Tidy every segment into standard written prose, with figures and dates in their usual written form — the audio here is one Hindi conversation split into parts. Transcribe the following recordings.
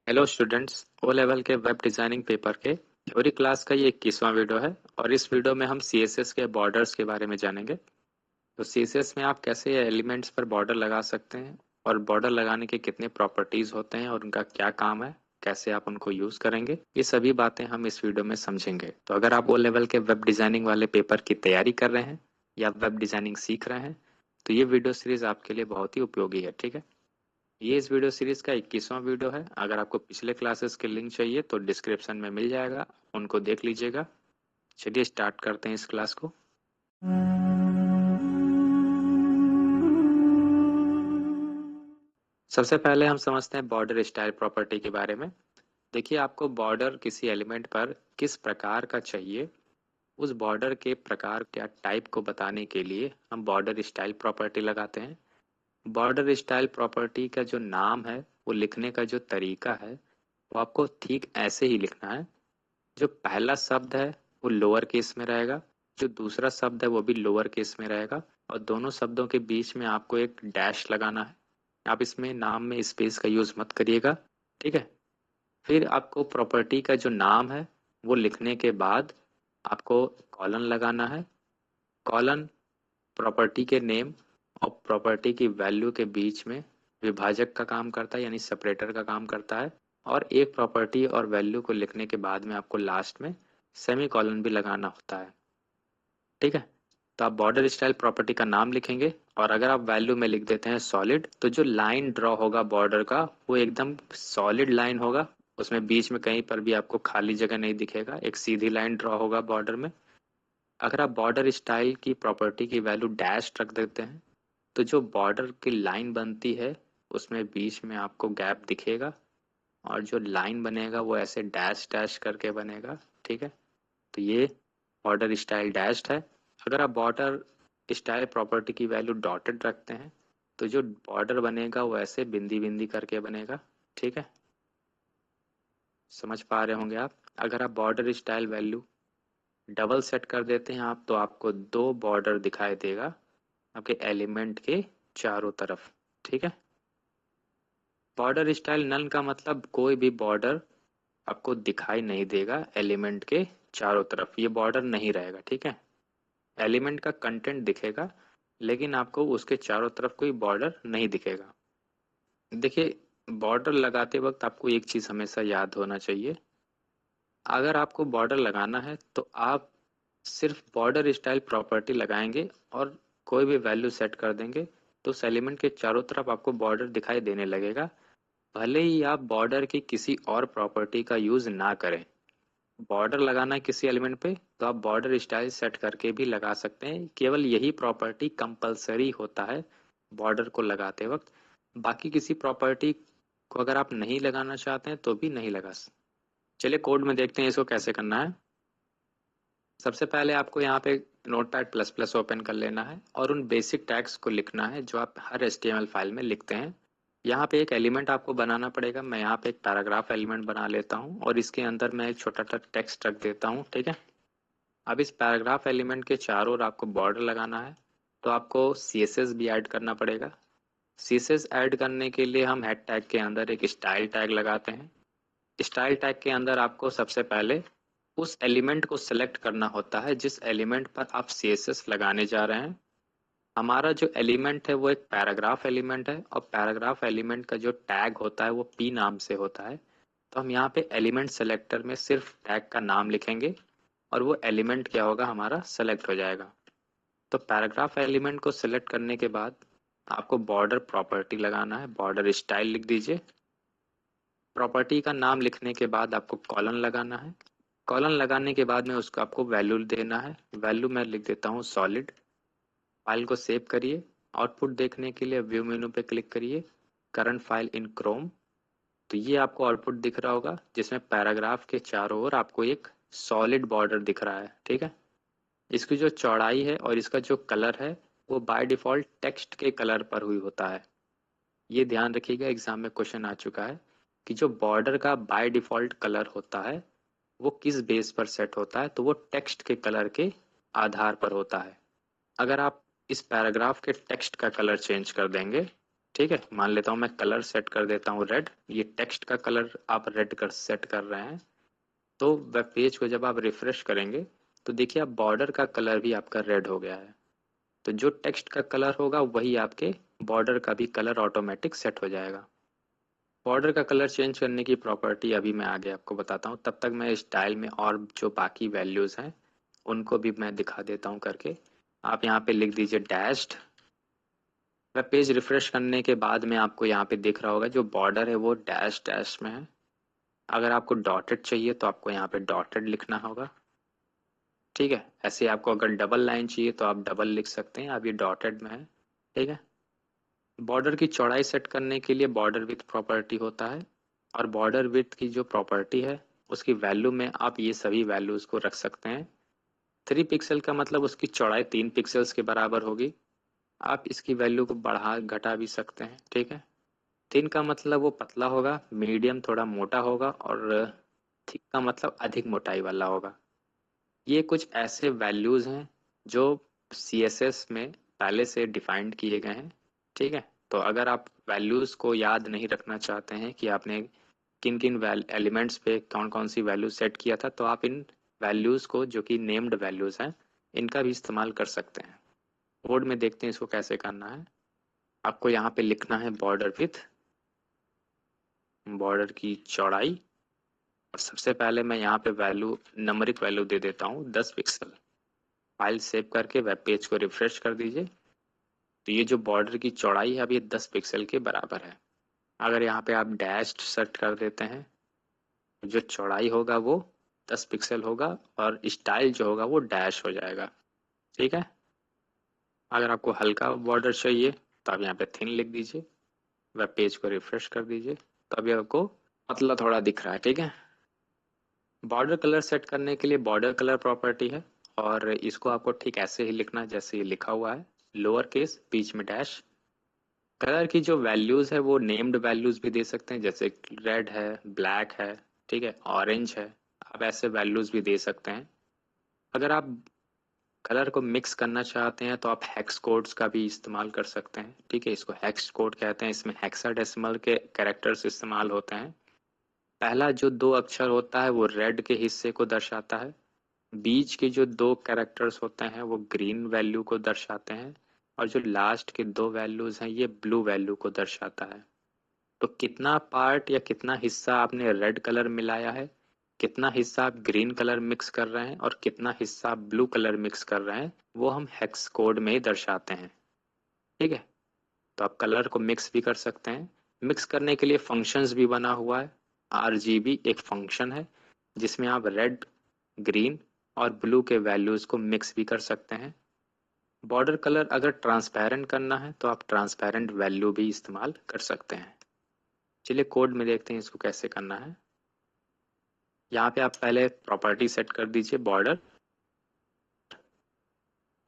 हेलो स्टूडेंट्स, ओ लेवल के वेब डिजाइनिंग पेपर के थ्योरी क्लास का ये 21वां वीडियो है और इस वीडियो में हम सीएसएस के बॉर्डर्स के बारे में जानेंगे। तो सीएसएस में आप कैसे एलिमेंट्स पर बॉर्डर लगा सकते हैं और बॉर्डर लगाने के कितने प्रॉपर्टीज होते हैं और उनका क्या काम है, कैसे आप उनको यूज करेंगे, ये सभी बातें हम इस वीडियो में समझेंगे। तो अगर आप ओ लेवल के वेब डिजाइनिंग वाले पेपर की तैयारी कर रहे हैं या वेब डिजाइनिंग सीख रहे हैं तो ये वीडियो सीरीज आपके लिए बहुत ही उपयोगी है। ठीक है, ये इस वीडियो सीरीज का 21वां वीडियो है। अगर आपको पिछले क्लासेस के लिंक चाहिए तो डिस्क्रिप्शन में मिल जाएगा, उनको देख लीजिएगा। चलिए स्टार्ट करते हैं इस क्लास को। सबसे पहले हम समझते हैं बॉर्डर स्टाइल प्रॉपर्टी के बारे में। देखिए, आपको बॉर्डर किसी एलिमेंट पर किस प्रकार का चाहिए, उस बॉर्डर के प्रकार या टाइप को बताने के लिए हम बॉर्डर स्टाइल प्रॉपर्टी लगाते हैं। बॉर्डर स्टाइल प्रॉपर्टी का जो नाम है, वो लिखने का जो तरीका है, वो आपको ठीक ऐसे ही लिखना है। जो पहला शब्द है वो लोअर केस में रहेगा, जो दूसरा शब्द है वो भी लोअर केस में रहेगा और दोनों शब्दों के बीच में आपको एक डैश लगाना है। आप इसमें नाम में स्पेस का यूज मत करिएगा। ठीक है, फिर आपको प्रॉपर्टी का जो नाम है वो लिखने के बाद आपको कॉलन लगाना है। कॉलन प्रॉपर्टी के नेम और प्रॉपर्टी की वैल्यू के बीच में विभाजक का काम करता है, यानी सेपरेटर का काम करता है। और एक प्रॉपर्टी और वैल्यू को लिखने के बाद में आपको लास्ट में सेमी कॉलन भी लगाना होता है। ठीक है, तो आप बॉर्डर स्टाइल प्रॉपर्टी का नाम लिखेंगे और अगर आप वैल्यू में लिख देते हैं सॉलिड, तो जो लाइन ड्रॉ होगा बॉर्डर का वो एकदम सॉलिड लाइन होगा। उसमें बीच में कहीं पर भी आपको खाली जगह नहीं दिखेगा, एक सीधी लाइन ड्रॉ होगा बॉर्डर में। अगर आप बॉर्डर स्टाइल की प्रॉपर्टी की वैल्यू डैश रख देते हैं तो जो बॉर्डर की लाइन बनती है उसमें बीच में आपको गैप दिखेगा और जो लाइन बनेगा वो ऐसे डैश डैश करके बनेगा। ठीक है, तो ये बॉर्डर स्टाइल डैश्ड है। अगर आप बॉर्डर स्टाइल प्रॉपर्टी की वैल्यू डॉटेड रखते हैं तो जो बॉर्डर बनेगा वो ऐसे बिंदी बिंदी करके बनेगा। ठीक है, समझ पा रहे होंगे आप। अगर आप border style value double set कर देते हैं आप, तो आपको दो बॉर्डर दिखाई देगा आपके एलिमेंट के चारों तरफ। ठीक है, बॉर्डर स्टाइल नल का मतलब कोई भी बॉर्डर आपको दिखाई नहीं देगा एलिमेंट के चारों तरफ, ये बॉर्डर नहीं रहेगा। ठीक है, एलिमेंट का कंटेंट दिखेगा लेकिन आपको उसके चारों तरफ कोई बॉर्डर नहीं दिखेगा। देखिए, बॉर्डर लगाते वक्त आपको एक चीज हमेशा याद होना चाहिए। अगर आपको बॉर्डर लगाना है तो आप सिर्फ बॉर्डर स्टाइल प्रॉपर्टी लगाएंगे और कोई भी वैल्यू सेट कर देंगे तो उस एलिमेंट के चारों तरफ आपको बॉर्डर दिखाई देने लगेगा, भले ही आप बॉर्डर की किसी और प्रॉपर्टी का यूज ना करें। बॉर्डर लगाना है किसी एलिमेंट पे तो आप बॉर्डर स्टाइल सेट करके भी लगा सकते हैं, केवल यही प्रॉपर्टी कंपलसरी होता है बॉर्डर को लगाते वक्त। बाकी किसी प्रॉपर्टी को अगर आप नहीं लगाना चाहते हैं तो भी नहीं लगा। चलिए कोड में देखते हैं इसको कैसे करना है। सबसे पहले आपको यहाँ पे नोटपैड प्लस प्लस ओपन कर लेना है और उन बेसिक टैग्स को लिखना है जो आप हर HTML फाइल में लिखते हैं। यहाँ पे एक एलिमेंट आपको बनाना पड़ेगा। मैं यहाँ पे एक पैराग्राफ एलिमेंट बना लेता हूँ और इसके अंदर मैं एक छोटा सा टेक्स्ट रख देता हूँ। ठीक है, अब इस पैराग्राफ एलिमेंट के चारों ओर आपको बॉर्डर लगाना है तो आपको CSS भी ऐड करना पड़ेगा। CSS ऐड करने के लिए हम हेड टैग के अंदर एक स्टाइल टैग लगाते हैं। स्टाइल टैग के अंदर आपको सबसे पहले उस एलिमेंट को सिलेक्ट करना होता है जिस एलिमेंट पर आप CSS लगाने जा रहे हैं। हमारा जो एलिमेंट है वो एक पैराग्राफ एलिमेंट है और पैराग्राफ एलिमेंट का जो टैग होता है वो P नाम से होता है। तो हम यहाँ पे एलिमेंट सेलेक्टर में सिर्फ टैग का नाम लिखेंगे और वो एलिमेंट क्या होगा, हमारा सेलेक्ट हो जाएगा। तो पैराग्राफ एलिमेंट को सिलेक्ट करने के बाद आपको बॉर्डर प्रॉपर्टी लगाना है, बॉर्डर स्टाइल लिख दीजिए। प्रॉपर्टी का नाम लिखने के बाद आपको कॉलन लगाना है। कॉलन लगाने के बाद में उसको आपको वैल्यू देना है। वैल्यू मैं लिख देता हूँ सॉलिड। फाइल को सेव करिए। आउटपुट देखने के लिए व्यू मेनू पे क्लिक करिए, करंट फाइल इन क्रोम। तो ये आपको आउटपुट दिख रहा होगा जिसमें पैराग्राफ के चारों ओर आपको एक सॉलिड बॉर्डर दिख रहा है। ठीक है, इसकी जो चौड़ाई है और इसका जो कलर है वो बाय डिफॉल्ट टेक्स्ट के कलर पर हुई होता है। ये ध्यान रखिएगा, एग्जाम में क्वेश्चन आ चुका है कि जो बॉर्डर का बाय डिफॉल्ट कलर होता है वो किस बेस पर सेट होता है, तो वो टेक्स्ट के कलर के आधार पर होता है। अगर आप इस पैराग्राफ के टेक्स्ट का कलर चेंज कर देंगे, ठीक है, मान लेता हूँ मैं कलर सेट कर देता हूँ रेड, ये टेक्स्ट का कलर आप रेड कर सेट कर रहे हैं, तो वेब पेज को जब आप रिफ्रेश करेंगे तो देखिए आप बॉर्डर का कलर भी आपका रेड हो गया है। तो जो टेक्स्ट का कलर होगा वही आपके बॉर्डर का भी कलर ऑटोमेटिक सेट हो जाएगा। बॉर्डर का कलर चेंज करने की प्रॉपर्टी अभी मैं आगे आपको बताता हूँ, तब तक मैं स्टाइल में और जो बाकी वैल्यूज हैं उनको भी मैं दिखा देता हूँ करके। आप यहाँ पे लिख दीजिए डैश्ड। वेब पेज रिफ्रेश करने के बाद में आपको यहाँ पे दिख रहा होगा जो बॉर्डर है वो डैश डैश में है। अगर आपको डॉटेड चाहिए तो आपको यहाँ पे डॉटेड लिखना होगा। ठीक है, ऐसे आपको अगर डबल लाइन चाहिए तो आप डबल लिख सकते हैं, अब ये डॉटेड में है। ठीक है, बॉर्डर की चौड़ाई सेट करने के लिए बॉर्डर विड्थ प्रॉपर्टी होता है, और बॉर्डर विड्थ की जो प्रॉपर्टी है उसकी वैल्यू में आप ये सभी वैल्यूज को रख सकते हैं। 3 पिक्सल का मतलब उसकी चौड़ाई 3 पिक्सल्स के बराबर होगी। आप इसकी वैल्यू को बढ़ा घटा भी सकते हैं। ठीक है, 3 का मतलब वो पतला होगा, मीडियम थोड़ा मोटा होगा, और थिक का मतलब अधिक मोटाई वाला होगा। ये कुछ ऐसे वैल्यूज हैं जो CSS में पहले से डिफाइंड किए गए हैं। ठीक है, तो अगर आप वैल्यूज को याद नहीं रखना चाहते हैं कि आपने किन किन एलिमेंट्स पे कौन कौन सी वैल्यू सेट किया था, तो आप इन वैल्यूज को जो कि नेम्ड वैल्यूज हैं इनका भी इस्तेमाल कर सकते हैं। कोड में देखते हैं इसको कैसे करना है। आपको यहाँ पे लिखना है बॉर्डर विड्थ, बॉर्डर की चौड़ाई, और सबसे पहले मैं यहाँ पे वैल्यू नंबरिक वैल्यू दे देता हूँ 10 पिक्सल। फाइल सेव करके वेब पेज को रिफ्रेश कर दीजिए, तो ये जो बॉर्डर की चौड़ाई है अब ये 10 पिक्सल के बराबर है। अगर यहाँ पे आप डैश सेट कर देते हैं तो जो चौड़ाई होगा वो 10 पिक्सल होगा और स्टाइल जो होगा वो डैश हो जाएगा। ठीक है, अगर आपको हल्का बॉर्डर चाहिए तो आप यहाँ पे थिन लिख दीजिए, वेब पेज को रिफ्रेश कर दीजिए, तो अभी आपको पतला थोड़ा दिख रहा है। ठीक है, बॉर्डर कलर सेट करने के लिए बॉर्डर कलर प्रॉपर्टी है, और इसको आपको ठीक ऐसे ही लिखना है जैसे ये लिखा हुआ है, लोअर केस बीच में डैश। कलर की जो वैल्यूज है वो नेम्ड वैल्यूज भी दे सकते हैं, जैसे रेड है, ब्लैक है, ठीक है, ऑरेंज है, आप ऐसे वैल्यूज भी दे सकते हैं। अगर आप कलर को मिक्स करना चाहते हैं तो आप हेक्स कोड्स का भी इस्तेमाल कर सकते हैं। ठीक है, इसको हेक्स कोड कहते हैं, इसमें हेक्साडेसिमल के कैरेक्टर्स इस्तेमाल होते हैं। पहला जो 2 अक्षर होता है वो रेड के हिस्से को दर्शाता है, बीच के जो 2 कैरेक्टर्स होते हैं वो ग्रीन वैल्यू को दर्शाते हैं, और जो लास्ट के 2 वैल्यूज हैं ये ब्लू वैल्यू को दर्शाता है। तो कितना पार्ट या कितना हिस्सा आपने रेड कलर मिलाया है, कितना हिस्सा आप ग्रीन कलर मिक्स कर रहे हैं, और कितना हिस्सा आप ब्लू कलर मिक्स कर रहे हैं, वो हम हेक्स कोड में ही दर्शाते हैं। ठीक है, तो आप कलर को मिक्स भी कर सकते हैं। मिक्स करने के लिए फंक्शंस भी बना हुआ है। RGB एक फंक्शन है जिसमें आप रेड, ग्रीन और ब्लू के वैल्यूज को मिक्स भी कर सकते हैं। बॉर्डर कलर अगर ट्रांसपेरेंट करना है तो आप ट्रांसपेरेंट वैल्यू भी इस्तेमाल कर सकते हैं। चलिए कोड में देखते हैं इसको कैसे करना है। यहाँ पे आप पहले प्रॉपर्टी सेट कर दीजिए बॉर्डर,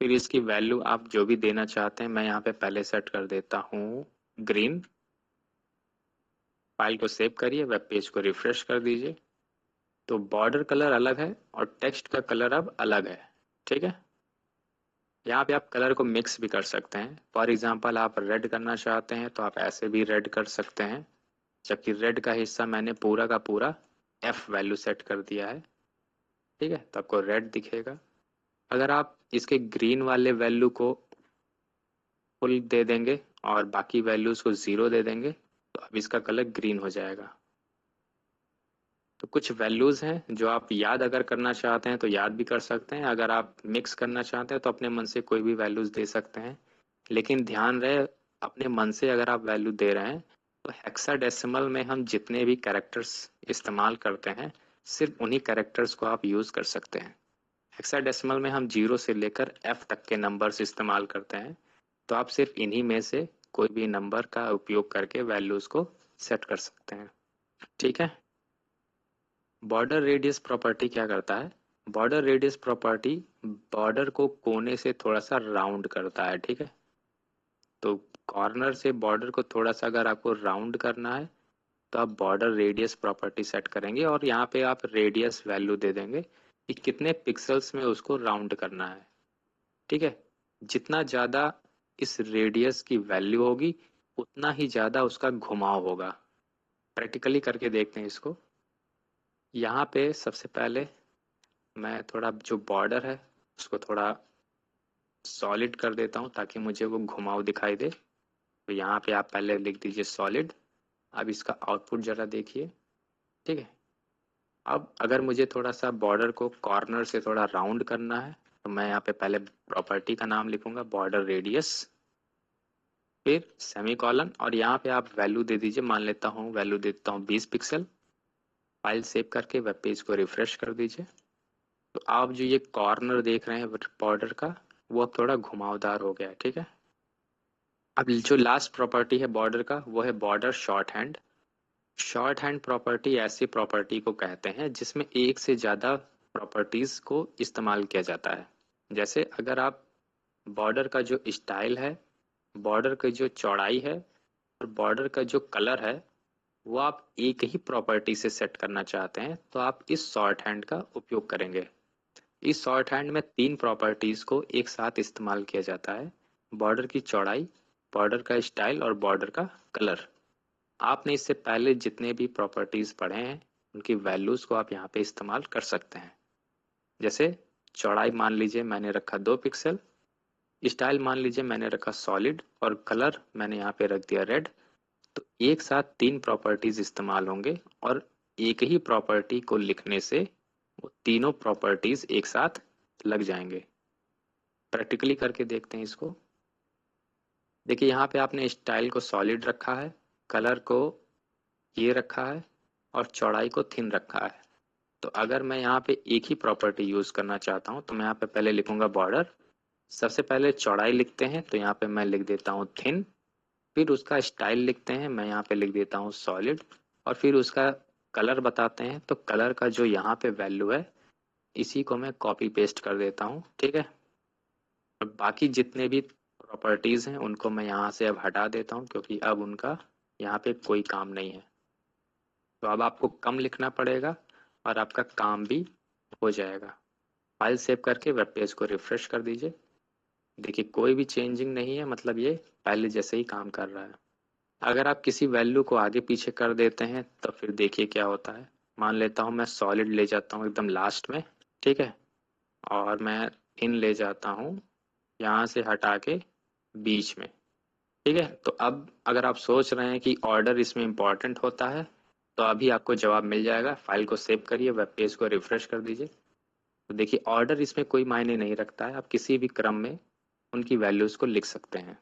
फिर इसकी वैल्यू आप जो भी देना चाहते हैं, मैं यहाँ पे पहले सेट कर देता हूँ ग्रीन। फाइल को सेव करिए, वेब पेज को रिफ्रेश कर दीजिए, तो बॉर्डर कलर अलग है और टेक्स्ट का कलर अब अलग है। ठीक है, यहाँ पे आप कलर को मिक्स भी कर सकते हैं। फॉर एग्जांपल आप रेड करना चाहते हैं तो आप ऐसे भी रेड कर सकते हैं, जबकि रेड का हिस्सा मैंने पूरा का पूरा F वैल्यू सेट कर दिया है। ठीक है, तो आपको रेड दिखेगा। अगर आप इसके ग्रीन वाले वैल्यू को फुल दे देंगे और बाकी वैल्यूज को 0 दे देंगे तो अब इसका कलर ग्रीन हो जाएगा। तो कुछ वैल्यूज हैं जो आप याद अगर करना चाहते हैं तो याद भी कर सकते हैं, अगर आप मिक्स करना चाहते हैं तो अपने मन से कोई भी वैल्यूज दे सकते हैं। लेकिन ध्यान रहे, अपने मन से अगर आप वैल्यू दे रहे हैं तो हेक्साडेसिमल में हम जितने भी कैरेक्टर्स इस्तेमाल करते हैं सिर्फ उन्हीं कैरेक्टर्स को आप यूज कर सकते हैं। हेक्साडेसिमल में हम 0 से लेकर F तक के नंबर्स इस्तेमाल करते हैं, तो आप सिर्फ इन्हीं में से कोई भी नंबर का उपयोग करके वैल्यूज को सेट कर सकते हैं। ठीक है, बॉर्डर रेडियस प्रॉपर्टी क्या करता है? बॉर्डर रेडियस प्रॉपर्टी बॉर्डर को कोने से थोड़ा सा राउंड करता है। ठीक है, तो कॉर्नर से बॉर्डर को थोड़ा सा अगर आपको राउंड करना है तो आप बॉर्डर रेडियस प्रॉपर्टी सेट करेंगे, और यहाँ पे आप रेडियस वैल्यू दे देंगे कि कितने पिक्सल्स में उसको राउंड करना है। ठीक है, जितना ज़्यादा इस रेडियस की वैल्यू होगी उतना ही ज़्यादा उसका घुमाव होगा। प्रैक्टिकली करके देखते हैं इसको। यहाँ पे सबसे पहले मैं थोड़ा जो बॉर्डर है उसको थोड़ा सॉलिड कर देता हूँ ताकि मुझे वो घुमाव दिखाई दे। तो यहाँ पे आप पहले लिख दीजिए सॉलिड। अब इसका आउटपुट ज़रा देखिए, ठीक है। अब अगर मुझे थोड़ा सा बॉर्डर को कॉर्नर से थोड़ा राउंड करना है तो मैं यहाँ पे पहले प्रॉपर्टी का नाम लिखूंगा बॉर्डर रेडियस, फिर सेमीकोलन, और यहाँ पे आप वैल्यू दे दीजिए। मान लेता हूँ वैल्यू देता हूँ 20 पिक्सल। फाइल सेव करके वेब पेज को रिफ्रेश कर दीजिए। तो आप जो ये कॉर्नर देख रहे हैं बॉर्डर का, वो अब थोड़ा घुमावदार हो गया है, ठीक है। अब जो लास्ट प्रॉपर्टी है बॉर्डर का वो है border short hand. Short hand property ऐसी प्रॉपर्टी को कहते हैं जिसमें एक से ज़्यादा प्रॉपर्टीज को इस्तेमाल किया जाता है। जैसे अगर आप बॉर्डर का जो स्टाइल है, बॉर्डर की जो चौड़ाई है और बॉर्डर का जो कलर है वो आप एक ही प्रॉपर्टी से सेट करना चाहते हैं तो आप इस शॉर्ट हैंड का उपयोग करेंगे। इस शॉर्ट हैंड में 3 प्रॉपर्टीज को एक साथ इस्तेमाल किया जाता है: बॉर्डर की चौड़ाई, बॉर्डर का स्टाइल और बॉर्डर का कलर। आपने इससे पहले जितने भी प्रॉपर्टीज पढ़े हैं उनकी वैल्यूज को आप यहाँ पे इस्तेमाल कर सकते हैं। जैसे चौड़ाई मान लीजिए मैंने रखा 2 पिक्सल, स्टाइल मान लीजिए मैंने रखा सॉलिड, और कलर मैंने यहाँ पे रख दिया रेड। तो एक साथ 3 प्रॉपर्टीज इस्तेमाल होंगे और एक ही प्रॉपर्टी को लिखने से वो तीनों प्रॉपर्टीज एक साथ लग जाएंगे। प्रैक्टिकली करके देखते हैं इसको। देखिए यहाँ पे आपने स्टाइल को सॉलिड रखा है, कलर को ये रखा है और चौड़ाई को थिन रखा है। तो अगर मैं यहाँ पे एक ही प्रॉपर्टी यूज करना चाहता हूँ तो मैं यहाँ पे पहले लिखूंगा बॉर्डर। सबसे पहले चौड़ाई लिखते हैं तो यहाँ पे मैं लिख देता हूँ थिन, फिर उसका स्टाइल लिखते हैं, मैं यहाँ पे लिख देता हूँ सॉलिड, और फिर उसका कलर बताते हैं तो कलर का जो यहाँ पे वैल्यू है इसी को मैं कॉपी पेस्ट कर देता हूँ, ठीक है। और बाकी जितने भी प्रॉपर्टीज हैं उनको मैं यहाँ से अब हटा देता हूँ क्योंकि अब उनका यहाँ पे कोई काम नहीं है। तो अब आपको कम लिखना पड़ेगा और आपका काम भी हो जाएगा। फाइल सेव करके वेब पेज को रिफ्रेश कर दीजिए। देखिए कोई भी चेंजिंग नहीं है, मतलब ये पहले जैसे ही काम कर रहा है। अगर आप किसी वैल्यू को आगे पीछे कर देते हैं तो फिर देखिए क्या होता है। मान लेता हूँ मैं सॉलिड ले जाता हूँ एकदम लास्ट में, ठीक है, और मैं थिन ले जाता हूँ यहाँ से हटा के बीच में, ठीक है। तो अब अगर आप सोच रहे हैं कि ऑर्डर इसमें इम्पोर्टेंट होता है तो अभी आपको जवाब मिल जाएगा। फाइल को सेव करिए, वेब पेज को रिफ्रेश कर दीजिए। तो देखिए ऑर्डर इसमें कोई मायने नहीं रखता है, आप किसी भी क्रम में उनकी वैल्यूज़ को लिख सकते हैं।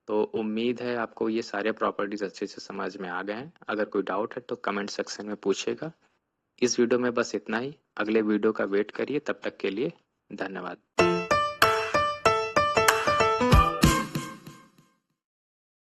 तो उम्मीद है आपको ये सारे प्रॉपर्टीज अच्छे से समझ में आ गए हैं। अगर कोई डाउट है तो कमेंट सेक्शन में पूछेगा। इस वीडियो में बस इतना ही। अगले वीडियो का वेट करिए, तब तक के लिए धन्यवाद।